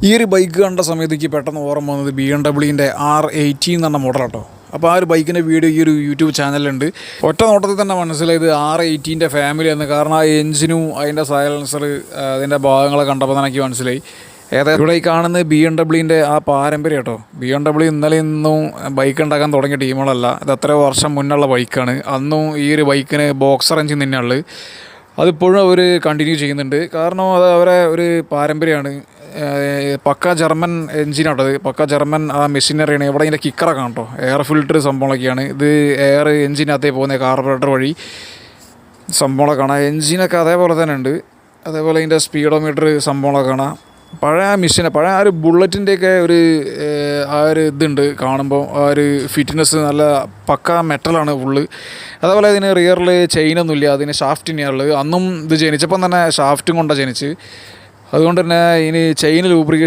ഈ ഒരു ബൈക്ക് കണ്ട സമയത്തേക്ക് പെട്ടെന്ന് ഓർമ്മ വന്നത് BMW R80 എന്ന് പറഞ്ഞ മോഡൽ കേട്ടോ. അപ്പോൾ ആ ഒരു ബൈക്കിൻ്റെ വീഡിയോ ഈ ഒരു യൂട്യൂബ് ചാനലുണ്ട്. ഒറ്റ നോട്ടത്തിൽ തന്നെ മനസ്സിലായത് R80 ഫാമിലി എന്ന്. കാരണം ആ എഞ്ചിനും അതിൻ്റെ സൈലൻസർ അതിൻ്റെ ഭാഗങ്ങളെ കണ്ടപ്പോൾ തന്നെ എനിക്ക് മനസ്സിലായി. ഏതായാലും ഇവിടെ ഈ കാണുന്നത് BMW ആ പാരമ്പര്യം കേട്ടോ. BMW ഇന്നലെ ഇന്നും ബൈക്ക് ഉണ്ടാക്കാൻ തുടങ്ങിയ ടീമുകളല്ല. ഇത് എത്ര വർഷം മുന്നുള്ള ബൈക്കാണ്. അന്നും ഈ ഒരു ബൈക്കിന് ബോക്സർ എഞ്ചിൻ തന്നെയുള്ളത്. അതിപ്പോഴും അവർ കണ്ടിന്യൂ ചെയ്യുന്നുണ്ട്. കാരണം അത് അവരെ ഒരു പാരമ്പര്യമാണ്. പക്ക ജർമ്മൻ എഞ്ചിനാട്ടത്, പക്ക ജർമ്മൻ ആ മെഷീനറിയാണ്. ഇവിടെ ഇതിൻ്റെ കിക്കറൊക്കെ കാണട്ടോ, എയർ ഫിൽറ്റർ സംഭവങ്ങളൊക്കെയാണ്. ഇത് എയർ എഞ്ചിനകത്തേ പോകുന്ന കാർബറേറ്റർ വഴി സംഭവങ്ങളൊക്കെ കാണാം. എഞ്ചിനൊക്കെ അതേപോലെ തന്നെ ഉണ്ട്. അതേപോലെ ഇതിൻ്റെ സ്പീഡോമീറ്റർ സംഭവങ്ങളൊക്കെ കാണാം. പഴയ മെഷീൻ, പഴയ ആ ഒരു ബുള്ളറ്റിൻ്റെയൊക്കെ ഒരു ആ ഒരു ഇതുണ്ട് കാണുമ്പോൾ. ആ ഒരു ഫിറ്റ്നസ് നല്ല പക്ക മെറ്റലാണ് ഫുള്ള്. അതേപോലെ ഇതിന് റിയറിൽ ചെയിനൊന്നുമില്ല, അതിന് ഷാഫ്റ്റ് തന്നെയാണുള്ളത്. അന്നും ഇത് ജനിച്ചപ്പം തന്നെ ഷാഫ്റ്റും കൊണ്ടാണ് ജനിച്ച്. അതുകൊണ്ട് തന്നെ ഇനി ചെയിൻ ലൂബ്രിക്കേഷൻ